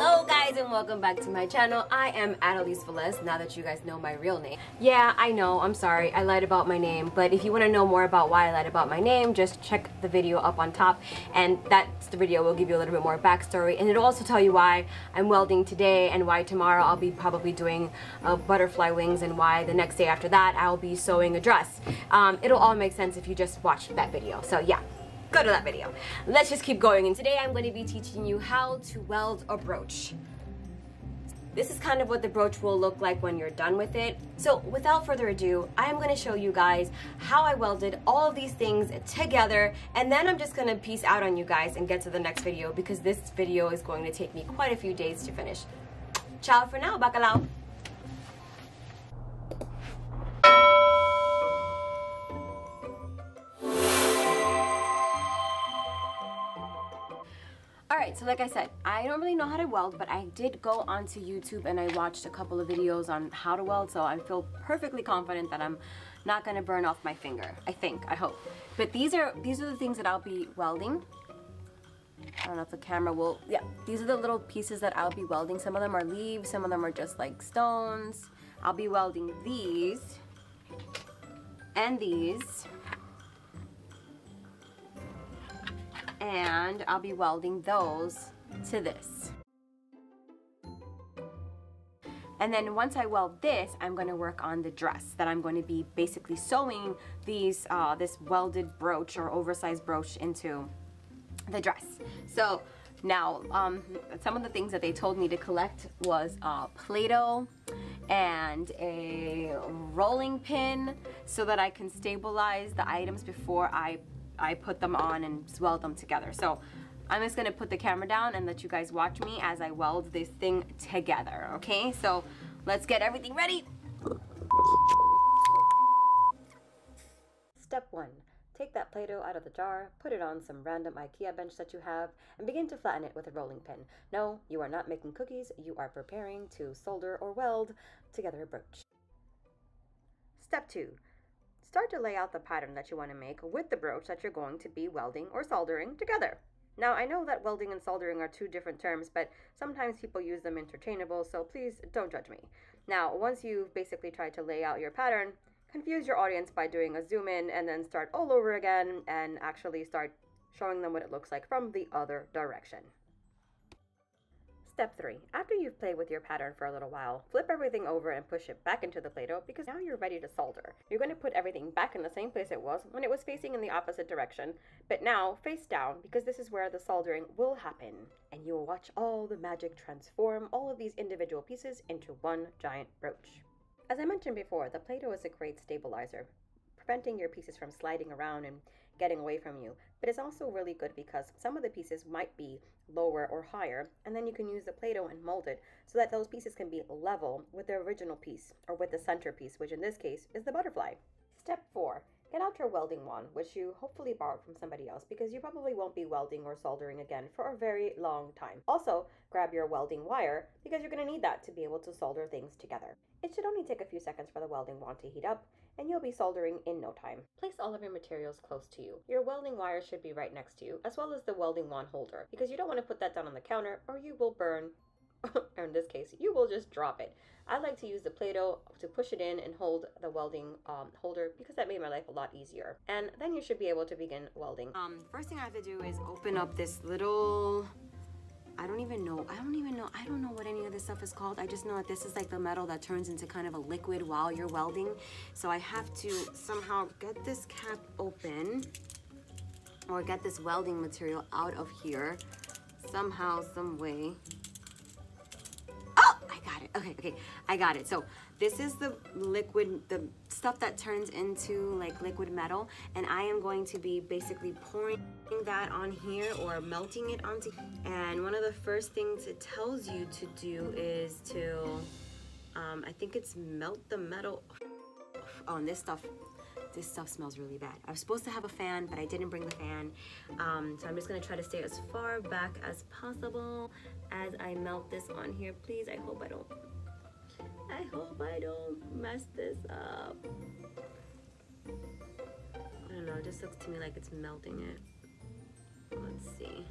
Hello guys and welcome back to my channel. I am Annalise Velez, now that you guys know my real name. Yeah, I know, I'm sorry, I lied about my name, but if you want to know more about why I lied about my name, just check the video up on top, and that's the video will give you a little bit more backstory, and it'll also tell you why I'm welding today and why tomorrow I'll be probably doing butterfly wings, and why the next day after that I'll be sewing a dress. It'll all make sense if you just watch that video, so yeah. Go to that video. Let's just keep going, and today I'm going to be teaching you how to weld a brooch. This is kind of what the brooch will look like when you're done with it. So without further ado, I am going to show you guys how I welded all of these things together, and then I'm just going to peace out on you guys and get to the next video because this video is going to take me quite a few days to finish. Ciao for now, bacalao! Alright, so like I said, I don't really know how to weld, but I did go onto YouTube and I watched a couple of videos on how to weld, so I feel perfectly confident that I'm not going to burn off my finger. I hope. But these are the things that I'll be welding. I don't know if the camera will, yeah, these are the little pieces that I'll be welding. Some of them are leaves, some of them are just like stones. I'll be welding these and these. And I'll be welding those to this. And then once I weld this, I'm going to work on the dress that I'm going to be basically sewing these this welded brooch or oversized brooch into the dress. So now some of the things that they told me to collect was Play-Doh and a rolling pin so that I can stabilize the items before I put them on and weld them together. So I'm just gonna put the camera down and let you guys watch me as I weld this thing together, okay? So let's get everything ready. Step 1. Take that Play-Doh out of the jar, put it on some random IKEA bench that you have, and begin to flatten it with a rolling pin. No, you are not making cookies, you are preparing to solder or weld together a brooch. Step 2. Start to lay out the pattern that you want to make with the brooch that you're going to be welding or soldering together. Now, I know that welding and soldering are two different terms, but sometimes people use them interchangeable, so please don't judge me. Now, once you've basically tried to lay out your pattern, confuse your audience by doing a zoom in and then start all over again and actually start showing them what it looks like from the other direction. Step 3. After you've played with your pattern for a little while, flip everything over and push it back into the Play-Doh because now you're ready to solder. You're going to put everything back in the same place it was when it was facing in the opposite direction, but now face down because this is where the soldering will happen. And you will watch all the magic transform all of these individual pieces into one giant brooch. As I mentioned before, the Play-Doh is a great stabilizer, preventing your pieces from sliding around and getting away from you, but it's also really good because some of the pieces might be lower or higher, and then you can use the Play-Doh and mold it so that those pieces can be level with the original piece or with the center piece, which in this case is the butterfly. Step 4. Get out your welding wand, which you hopefully borrowed from somebody else because you probably won't be welding or soldering again for a very long time. Also, grab your welding wire because you're going to need that to be able to solder things together. It should only take a few seconds for the welding wand to heat up, and you'll be soldering in no time. Place all of your materials close to you. Your welding wire should be right next to you, as well as the welding wand holder, because you don't want to put that down on the counter or you will burn, or in this case, you will just drop it. I like to use the Play-Doh to push it in and hold the welding holder because that made my life a lot easier. And then you should be able to begin welding. First thing I have to do is open up this little, I don't know what any of this stuff is called. I just know that this is like the metal that turns into kind of a liquid while you're welding. So I have to somehow get this cap open or get this welding material out of here somehow, some way. Oh, I got it. Okay, I got it. So this is the liquid, the stuff that turns into like liquid metal, and I am going to be basically pouring that on here or melting it onto. And one of the first things it tells you to do is to, I think it's melt the metal. Oh, and this stuff smells really bad. I was supposed to have a fan, but I didn't bring the fan. So I'm just gonna try to stay as far back as possible as I melt this on here. Please, I hope I don't mess this up. I don't know, it just looks to me like it's melting it. Let's see.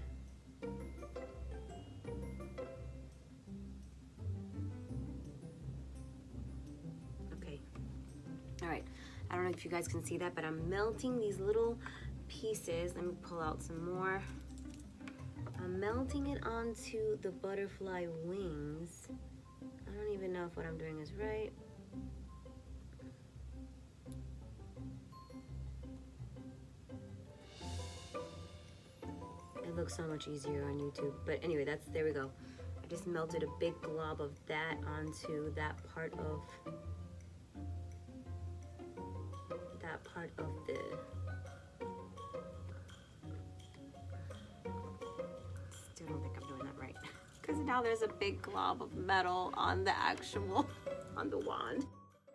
if you guys can see that, but I'm melting these little pieces. Let me pull out some more. I'm melting it onto the butterfly wings. I don't even know if what I'm doing is right. It looks so much easier on YouTube. But anyway, there we go. I just melted a big glob of that onto that part of the still don't think I'm doing that right. Because now there's a big glob of metal on the on the wand.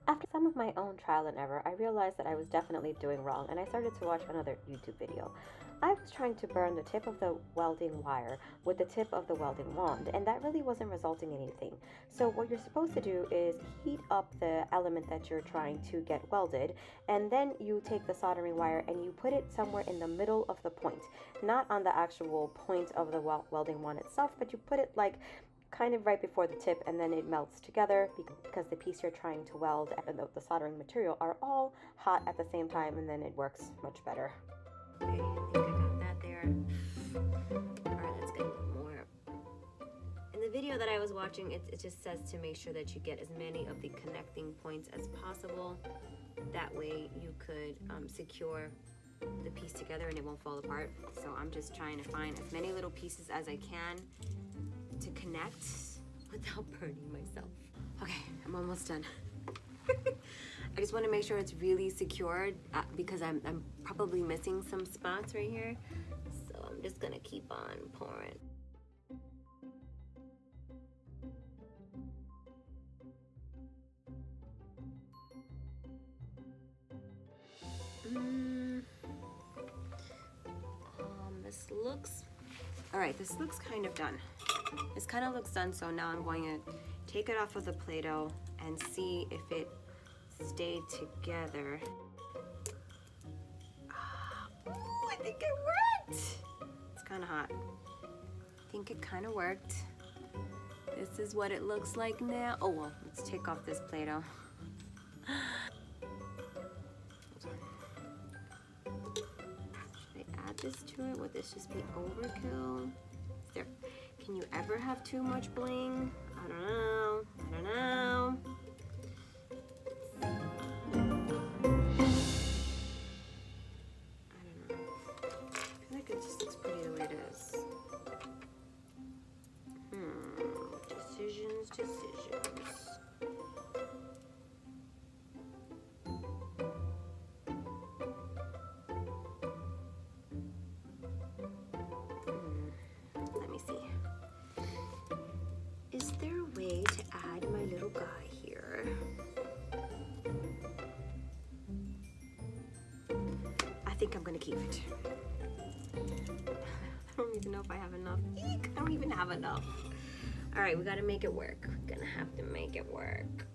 After some of my own trial and error, I realized that I was definitely doing wrong, and I started to watch another YouTube video. I was trying to burn the tip of the welding wire with the tip of the welding wand, and that really wasn't resulting in anything. So what you're supposed to do is heat up the element that you're trying to get welded, and then you take the soldering wire and you put it somewhere in the middle of the point. Not on the actual point of the welding wand itself, but you put it like kind of right before the tip, and then it melts together because the piece you're trying to weld and the soldering material are all hot at the same time, and then it works much better. Okay, I think I got that there. Alright, let's get more. In the video that I was watching, it just says to make sure that you get as many of the connecting points as possible. That way you could secure the piece together and it won't fall apart. So I'm just trying to find as many little pieces as I can to connect without burning myself. Okay, I'm almost done. I just want to make sure it's really secured because I'm probably missing some spots right here. So I'm just gonna keep on pouring. This looks, all right, this looks kind of done. This kind of looks done, so now I'm going to take it off of the Play-Doh and see if it stayed together. Ooh, I think it worked. It's kind of hot. I think it kind of worked. This is what it looks like now. Oh, well, let's take off this Play-Doh. Should I add this to it? Would this just be overkill? There. Can you ever have too much bling? I don't know. I don't know. I feel like it just looks pretty the way it is. Decisions. Let me see. Is there a way to add my little guy here? I think I'm gonna keep it. I don't even know if I have enough. Eek, I don't even have enough. All right, we gotta make it work. We're gonna have to make it work.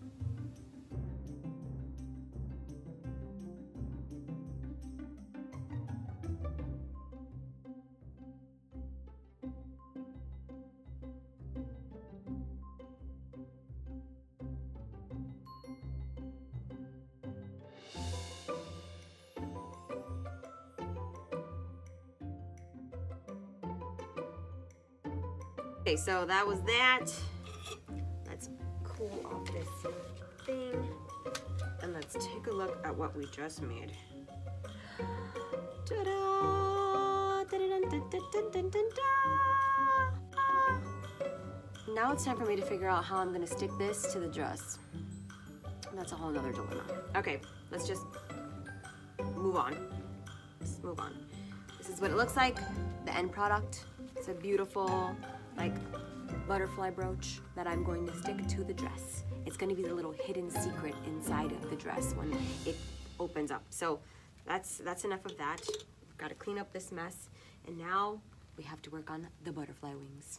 Okay, so that was that. Let's cool off this thing. And let's take a look at what we just made. Ta-da! Now it's time for me to figure out how I'm gonna stick this to the dress. That's a whole nother dilemma. Okay, let's just move on. Let's move on. This is what it looks like, the end product. It's a beautiful, like, butterfly brooch that I'm going to stick to the dress. It's going to be the little hidden secret inside of the dress when it opens up. So that's enough of that. We've got to clean up this mess, and now we have to work on the butterfly wings.